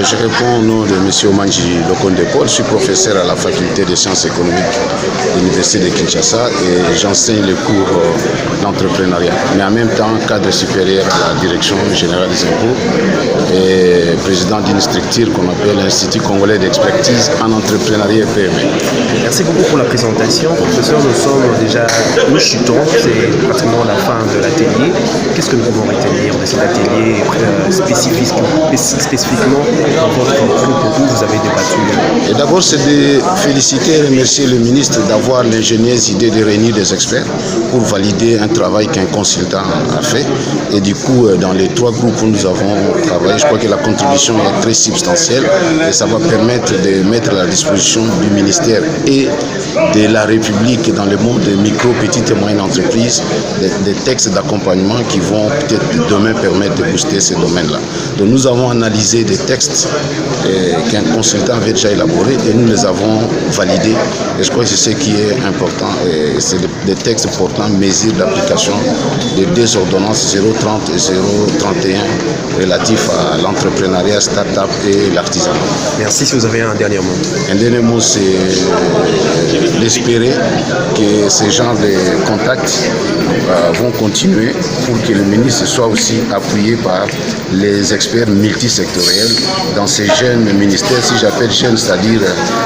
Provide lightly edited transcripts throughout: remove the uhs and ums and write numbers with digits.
je réponds au nom de M. Omanji Lokonde-Paul. Je suis professeur à la faculté des sciences économiques de l'Université de Kinshasa et j'enseigne les cours d'entrepreneuriat. Mais en même temps, cadre supérieur à la direction générale des impôts et président d'une structure qu'on appelle l'Institut congolais d'expertise en entrepreneuriat et PME. Merci beaucoup pour la présentation. Professeur, nous chutons, c'est pratiquement la fin de l'atelier. Qu'est-ce que nous pouvons retenir de cet atelier spécifiquement dans votre groupe où vous avez débattu? Et d'abord, c'est de féliciter et remercier le ministre d'avoir l'ingénieuse idée de réunir des experts pour valider un travail qu'un consultant a fait. Et du coup, dans les 3 groupes où nous avons travaillé, je crois que la contribution est très substantielle et ça va permettre de mettre à la disposition du ministère et de la République dans le monde des micro, petites et moyennes entreprises des textes d'accompagnement qui vont peut-être demain permettre de booster ces domaines-là. Donc nous avons analysé des textes qu'un consultant avait déjà élaborés et nous les avons validés. Et je crois que c'est ce qui est important. C'est des textes portant mesures d'application des 2 ordonnances 030 et 031 relatifs à l'entrepreneuriat, start-up et l'artisanat. Merci. Si vous avez un dernier mot. Un dernier mot, c'est d'espérer que ces genres de contacts vont continuer pour que le ministre soit aussi appuyé par les experts multisectoriels dans ces jeunes ministères. Si j'appelle jeunes, c'est-à-dire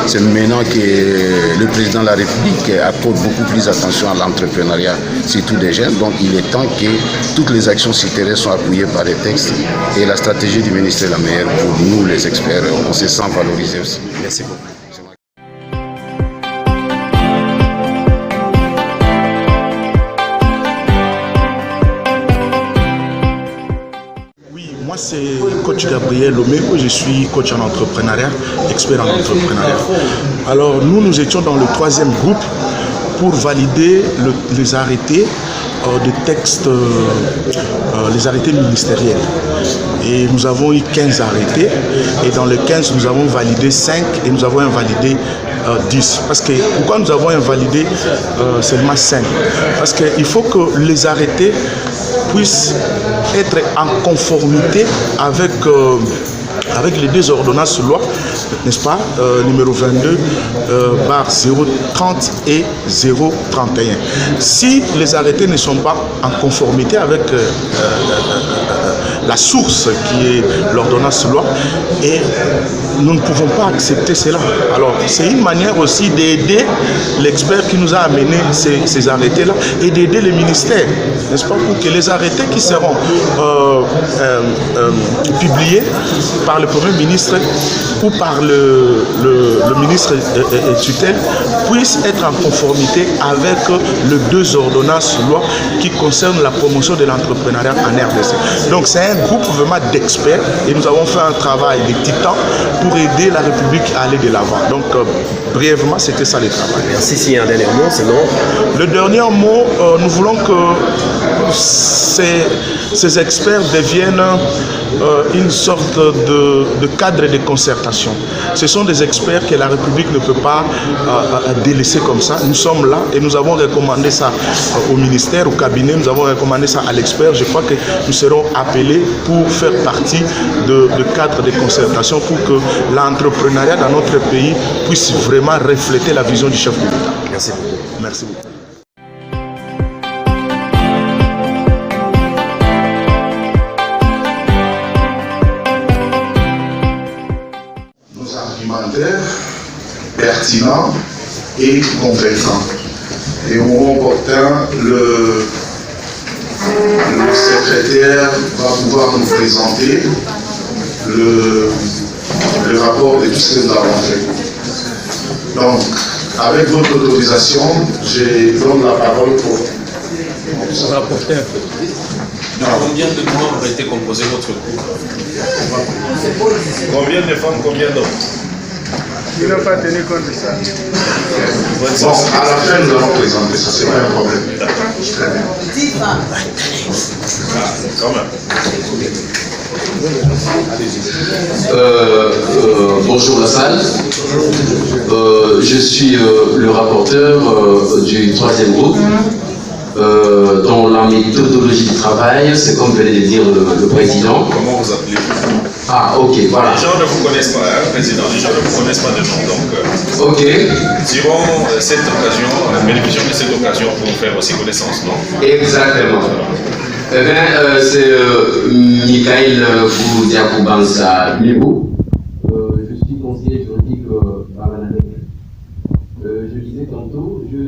c'est maintenant que le président de la République accorde beaucoup plus attention à l'entrepreneuriat, surtout des jeunes. Donc il est temps que toutes les actions citées soient appuyées par les textes et la stratégie du ministère est la meilleure pour nous les experts. On se sent valorisés aussi. Merci beaucoup. Moi, c'est coach Gabriel Lomego, je suis coach en entrepreneuriat, expert en entrepreneuriat. Alors, nous étions dans le 3e groupe pour valider les arrêtés de textes, les arrêtés ministériels. Et nous avons eu 15 arrêtés, et dans les 15, nous avons validé 5 et nous avons invalidé 10. Parce que, pourquoi nous avons invalidé seulement 5? Parce qu'il faut que les arrêtés puissent être en conformité avec les 2 ordonnances loi, n'est-ce pas, numéro 22, barre 030 et 031. Si les arrêtés ne sont pas en conformité avec la source qui est l'ordonnance loi, et nous ne pouvons pas accepter cela. Alors, c'est une manière aussi d'aider l'expert qui nous a amené ces arrêtés-là et d'aider le ministère, n'est-ce pas, pour que les arrêtés qui seront publiés par le Premier ministre ou par le ministre tutelle puissent être en conformité avec les 2 ordonnances loi qui concernent la promotion de l'entrepreneuriat en RDC. Donc c'est un groupe vraiment d'experts et nous avons fait un travail de titan pour aider la République à aller de l'avant. Donc brièvement, c'était ça le travail. Merci. S'il y a un dernier mot, sinon... Le dernier mot, nous voulons que ces experts deviennent une sorte de cadre de concertation. Ce sont des experts que la République ne peut pas délaisser comme ça. Nous sommes là et nous avons recommandé ça au ministère, au cabinet, nous avons recommandé ça à l'expert. Je crois que nous serons appelés pour faire partie de cadre de concertation pour que l'entrepreneuriat dans notre pays puisse vraiment refléter la vision du chef de l'État. Merci beaucoup. Merci beaucoup. Pertinent et convaincant. Et au moment opportun, le secrétaire va pouvoir nous présenter le rapport de tout ce que nous avons fait. Donc, avec votre autorisation, je donne la parole pour... Rapporteur. Combien de membres étaient composé votre groupe? Combien de femmes, combien d'hommes? Il n'a pas tenu compte de ça. Bon, à la fin, nous allons présenter ça, c'est pas un problème. Très bien. Quand même. Bonjour la salle. Je suis le rapporteur du 3e groupe. dans la méthodologie du travail, c'est comme venait de dire le président. Comment vous appelez? Ah, ok, voilà. Les gens ne vous connaissent pas, hein, président, les gens ne vous connaissent pas de nom, donc Ok. tirons cette occasion, bénéficions de cette occasion pour faire aussi connaissance, non? Exactement. Eh bien, c'est Michael Koudiakoubansa Nebo. Je suis conseiller juridique à la NADEC. Je disais tantôt, j'ai eu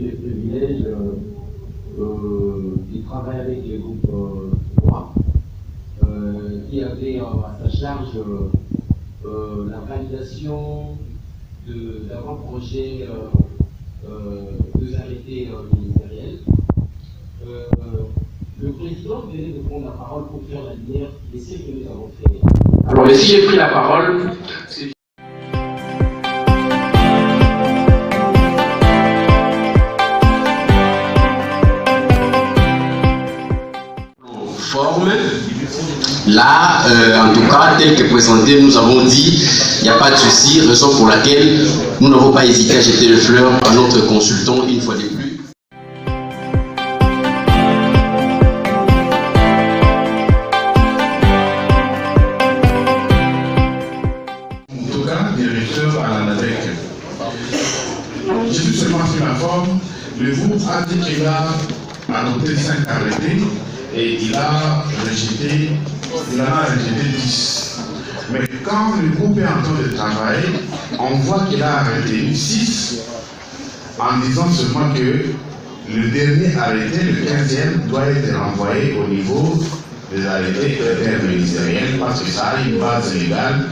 le privilège de travailler avec le groupe 3, qui avait à sa charge la validation d'avant-projet deux arrêtés ministériels. Le président venait de prendre la parole pour faire la lumière des essais que nous avons fait. Alors, si j'ai pris la parole, c'est... Forme. Là, en tout cas, tel que présenté, nous avons dit, il n'y a pas de souci, raison pour laquelle nous n'avons pas hésité à jeter le fleur à notre consultant une fois de plus. En tout cas, directeur à la NADEC. Je suis seulement sur la forme. Le groupe a dit qu'il a adopté 5 arrêtés et il en a rejeté 10. Mais quand le groupe est en train de travailler, on voit qu'il a arrêté 6 en disant seulement que le dernier arrêté, le 15e, doit être renvoyé au niveau des arrêtés interministériels parce que ça a une base légale.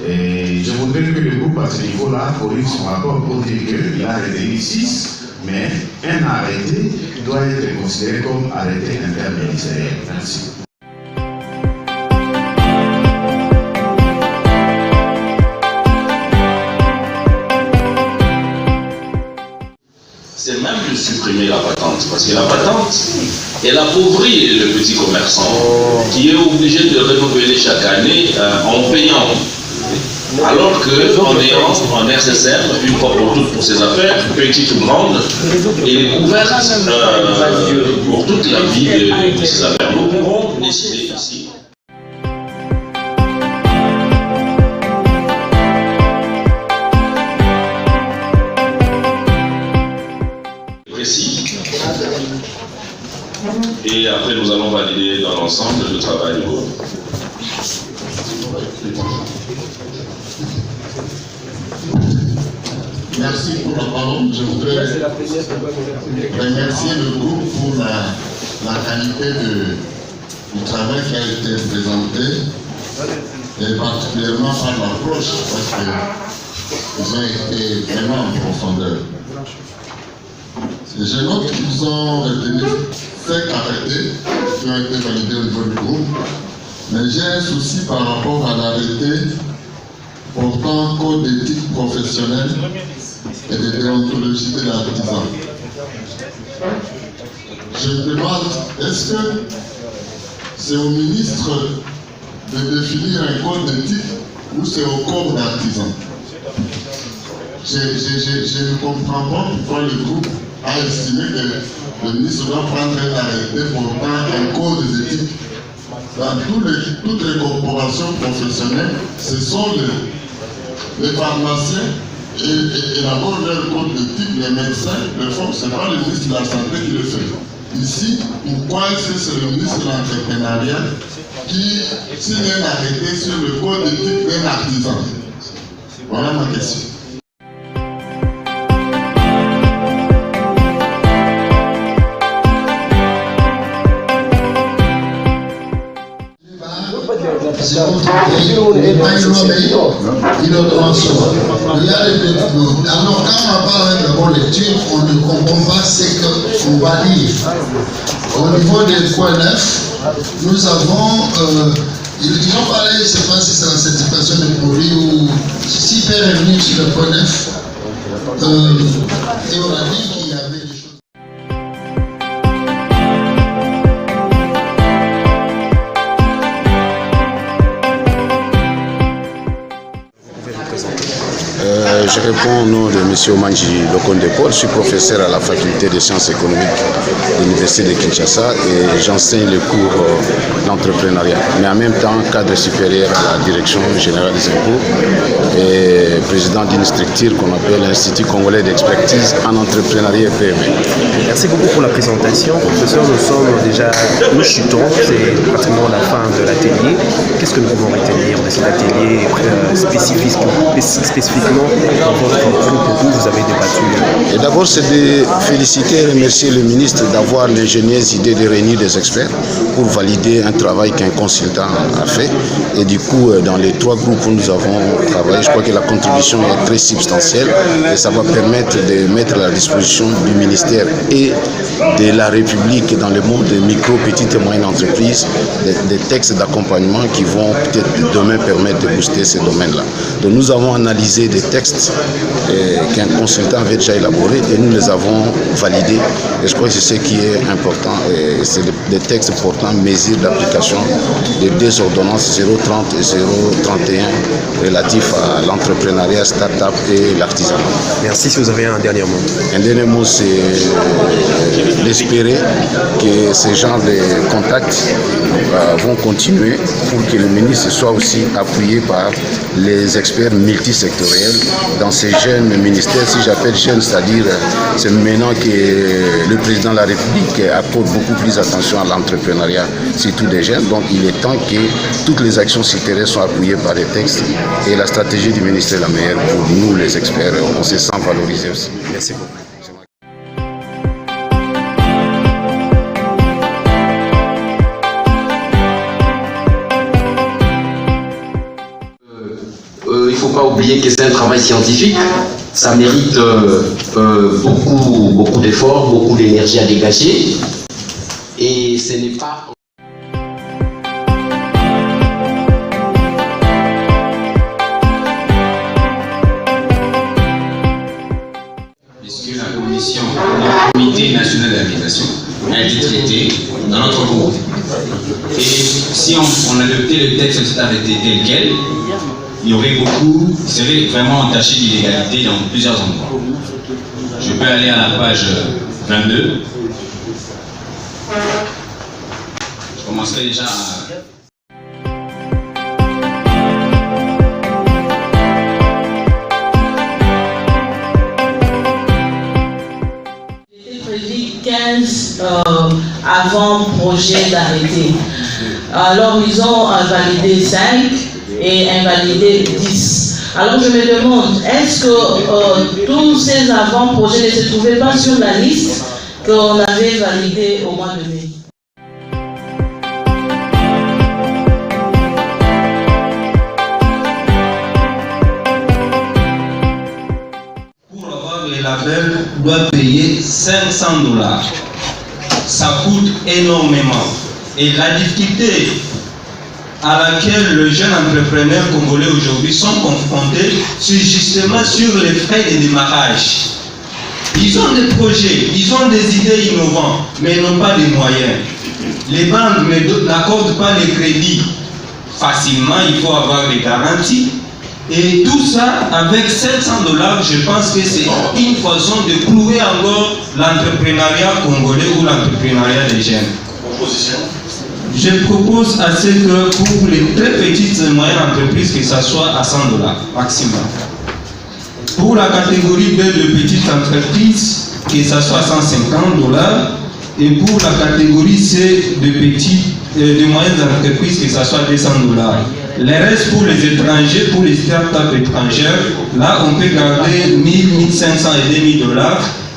Et je voudrais que le groupe à ce niveau-là corrige son rapport pour dire qu'il a arrêté 6, mais un arrêté doit être considéré comme arrêté interministériel. Merci. C'est même de supprimer la patente, parce que la patente, elle appauvrit le petit commerçant qui est obligé de renouveler chaque année en payant. Alors qu'en ayant un nécessaire, une fois pour toutes pour ses affaires, petite ou grande, elle est couverte pour toute la vie de ses affaires. Nous pouvons décider ici. Précis. Et après, nous allons valider dans l'ensemble le travail du groupe. Merci pour la parole. Je voudrais remercier le groupe pour la qualité du travail qui a été présenté et particulièrement par l'approche parce qu'ils ont été vraiment en profondeur. Et je note qu'ils ont retenu 5 arrêtés qui ont été validés au niveau du groupe, mais j'ai un souci par rapport à l'arrêté portant code d'éthique professionnelle et de déontologie de l'artisan. Je me demande, est-ce que c'est au ministre de définir un code d'éthique ou c'est au corps d'artisan? Je ne comprends pas pourquoi le groupe a estimé que le ministre doit prendre un arrêté portant un code d'éthique. Dans toutes les corporations professionnelles, ce sont les pharmaciens et élaborent leur code d'éthique, les médecins le font, ce n'est pas le ministre de la Santé qui le fait. Ici, pourquoi est-ce que c'est le ministre de l'Entrepreneuriat qui signe un arrêté sur le code d'éthique d'un artisan? Voilà ma question. C'est notre pays, il pas une loi, mais il est transformé. Il y a des alors quand on parle avec la bonne lecture, on ne comprend pas ce qu'on va lire. Au niveau des points 9, nous avons, ils ont parlé, je ne sais pas si c'est la certification des produits ou si peut revenir sur le point 9, et on a dit qu'il y avait des choses. Je réponds au nom de M. Omanji Lokonde-Paul. Je suis professeur à la faculté des sciences économiques de l'Université de Kinshasa et j'enseigne le cours d'entrepreneuriat. Mais en même temps, cadre supérieur à la direction générale des impôts et président d'une structure qu'on appelle l'Institut congolais d'expertise en entrepreneuriat et PME. Merci beaucoup pour la présentation. Professeur, nous chutons, c'est pratiquement la fin de l'atelier. Qu'est-ce que nous pouvons retenir de cet atelier spécifiquement dans votre groupe où vous avez débattu? Et d'abord, c'est de féliciter et remercier le ministre d'avoir l'ingénieuse idée de réunir des experts pour valider un travail qu'un consultant a fait. Et du coup, dans les 3 groupes où nous avons travaillé, je crois que la contribution est très substantielle et ça va permettre de mettre à la disposition du ministère et de la République dans le monde des micro, petites et moyennes entreprises des textes d'accompagnement qui vont peut-être demain permettre de booster ces domaines-là. Donc nous avons analysé des textes qu'un consultant avait déjà élaborés et nous les avons validés. Et je crois que c'est ce qui est important. C'est des textes portant mesures d'application des 2 ordonnances 030 et 031 relatifs à l'entrepreneuriat, start-up et l'artisanat. Merci. Si vous avez un dernier mot. Un dernier mot, c'est d'espérer que ces genres de contacts vont continuer pour que le ministre soit aussi appuyé par les experts multisectoriels dans ces jeunes ministères. Si j'appelle jeunes, c'est-à-dire c'est maintenant que le président de la République accorde beaucoup plus attention à l'entrepreneuriat, surtout des jeunes. Donc il est temps que toutes les actions citées soient appuyées par des textes et la stratégie du ministère est la meilleure pour nous les experts. On se sent valorisé aussi. Merci beaucoup. Il ne faut pas oublier que c'est un travail scientifique. Ça mérite beaucoup d'efforts, beaucoup d'énergie à dégager. Et ce n'est pas... Puisque le comité national d'habitation a été traité dans notre groupe. Et si on adoptait le texte de cet arrêté tel quel, il y aurait il serait vraiment entaché d'illégalité dans plusieurs endroits. Je peux aller à la page 22. Je commencerai déjà à... Prévu 15 avant-projet d'arrêté. Alors ils ont validé 5 et invalidé 10. Alors je me demande, est-ce que tous ces avant-projets ne se trouvaient pas sur la liste qu'on avait validée au mois de mai? Pour avoir le label, doit payer $500. Ça coûte énormément. Et la difficulté à laquelle les jeunes entrepreneurs congolais aujourd'hui sont confrontés, c'est justement sur les frais de démarrage. Ils ont des projets, ils ont des idées innovantes, mais ils n'ont pas de moyens. Les banques n'accordent pas les crédits facilement, il faut avoir des garanties. Et tout ça, avec $700, je pense que c'est une façon de prouver encore l'entrepreneuriat congolais ou l'entrepreneuriat des jeunes. Proposition. Je propose à ce que pour les très petites et moyennes entreprises, que ça soit à $100 maximum. Pour la catégorie B de petites entreprises, que ça soit $150. Et pour la catégorie C de moyennes entreprises, que ça soit $200. Le reste pour les étrangers, pour les startups étrangères, là on peut garder 1000, 1500 et $2000.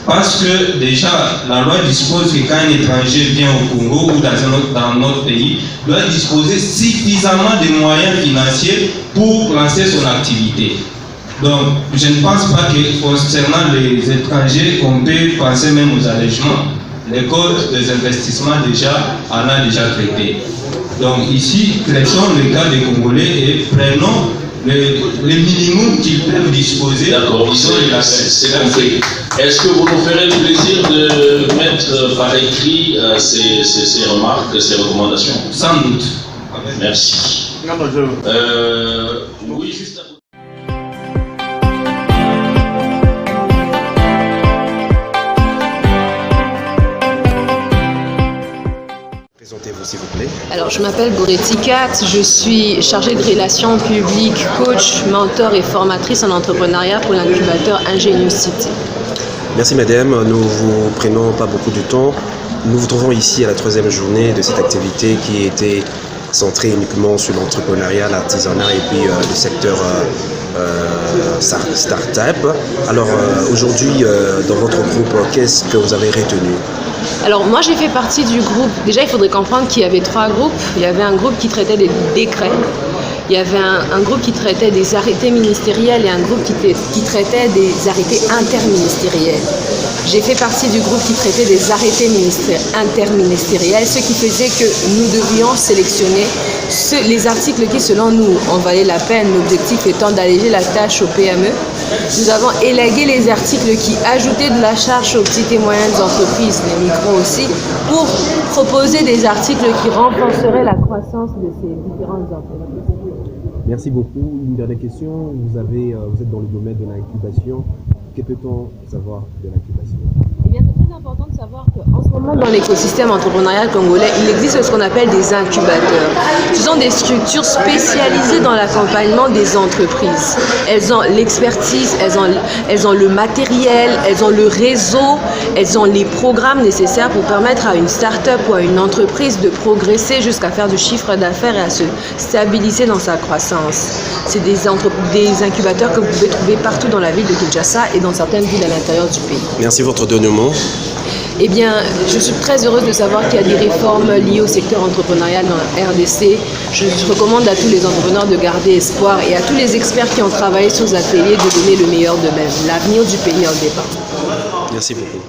Parce que déjà, la loi dispose que quand un étranger vient au Congo ou dans notre pays, doit disposer suffisamment de moyens financiers pour lancer son activité. Donc, je ne pense pas que concernant les étrangers, on peut penser même aux allègements. Les codes des investissements déjà en a déjà traité. Donc ici, traitons le cas des Congolais et prenons le minimum qu'ils peuvent disposer. D'accord, c'est compris. Est-ce que vous nous ferez le plaisir de mettre par écrit ces remarques, ces recommandations? Sans doute. Merci. Oui, juste à... Alors, je m'appelle Goretti Kat, je suis chargée de relations publiques, coach, mentor et formatrice en entrepreneuriat pour l'incubateur Ingenious City. Merci madame, nous vous prenons pas beaucoup de temps. Nous vous trouvons ici à la 3e journée de cette activité qui était centrée uniquement sur l'entrepreneuriat, l'artisanat et puis le secteur start-up. Alors aujourd'hui, dans votre groupe, qu'est-ce que vous avez retenu? Alors moi j'ai fait partie du groupe, déjà il faudrait comprendre qu'il y avait 3 groupes. Il y avait un groupe qui traitait des décrets, il y avait un groupe qui traitait des arrêtés ministériels et un groupe qui traitait des arrêtés interministériels. J'ai fait partie du groupe qui traitait des arrêtés interministériels, ce qui faisait que nous devions sélectionner les articles qui selon nous en valaient la peine, l'objectif étant d'alléger la tâche aux PME. Nous avons élagué les articles qui ajoutaient de la charge aux petites et moyennes entreprises, les micros aussi, pour proposer des articles qui renforceraient la croissance de ces différentes entreprises. Merci beaucoup. Une dernière question. Vous êtes dans le domaine de l'incubation. Que peut-on savoir de l'incubation? Eh bien, c'est très important de savoir qu'en ce moment, dans l'écosystème entrepreneurial congolais, il existe ce qu'on appelle des incubateurs. Ce sont des structures spécialisées dans l'accompagnement des entreprises. Elles ont l'expertise, elles ont le matériel, elles ont le réseau, elles ont les programmes nécessaires pour permettre à une start-up ou à une entreprise de progresser jusqu'à faire du chiffre d'affaires et à se stabiliser dans sa croissance. C'est des incubateurs que vous pouvez trouver partout dans la ville de Kinshasa et dans certaines villes à l'intérieur du pays. Merci votre dénouement. Eh bien, je suis très heureuse de savoir qu'il y a des réformes liées au secteur entrepreneurial dans la RDC. Je recommande à tous les entrepreneurs de garder espoir et à tous les experts qui ont travaillé sur ces ateliers de donner le meilleur d'eux-mêmes. L'avenir du pays en dépend. Merci beaucoup.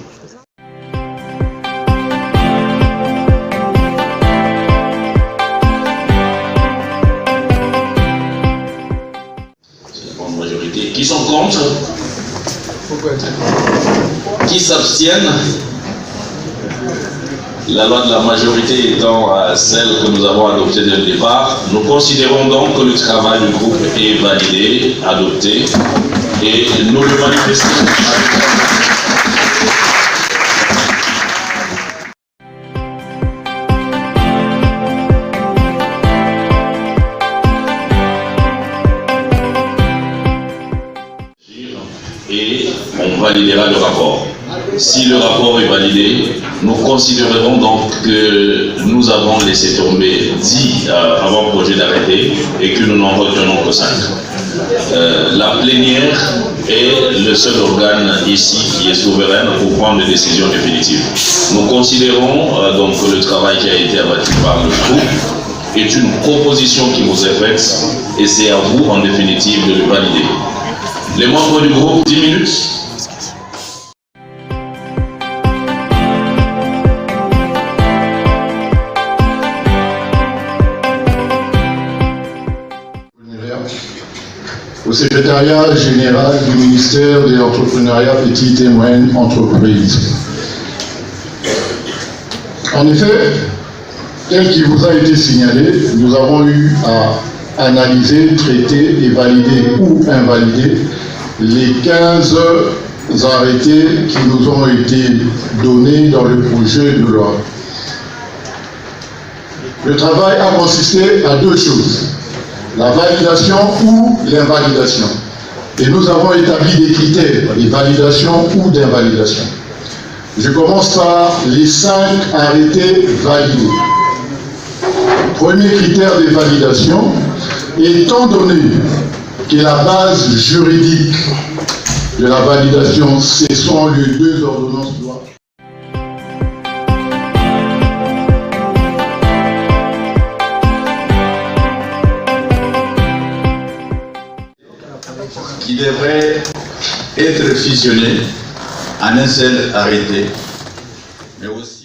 Qui sont contre? Qui s'abstiennent? La loi de la majorité étant celle que nous avons adoptée dès le départ, nous considérons donc que le travail du groupe est validé, adopté, et nous le manifestons. Et on validera le rapport. Si le rapport est validé, nous considérerons donc que nous avons laissé tomber 10 avant-projets d'arrêté et que nous n'en retenons que 5. La plénière est le seul organe ici qui est souverain pour prendre des décisions définitives. Nous considérons donc que le travail qui a été abattu par le groupe est une proposition qui vous est faite et c'est à vous en définitive de le valider. Les membres du groupe, 10 minutes. Au secrétariat général du ministère de l'entrepreneuriat petites et moyennes entreprises. En effet, tel qu'il vous a été signalé, nous avons eu à analyser, traiter et valider ou invalider les 15 arrêtés qui nous ont été donnés dans le projet de loi. Le travail a consisté à 2 choses, la validation ou l'invalidation. Et nous avons établi des critères de validation ou d'invalidation. Je commence par les 5 arrêtés validés. Premier critère de validation, étant donné que la base juridique de la validation, ce sont les 2 ordonnances de loi. Qui devrait être fusionné en un seul arrêté, mais aussi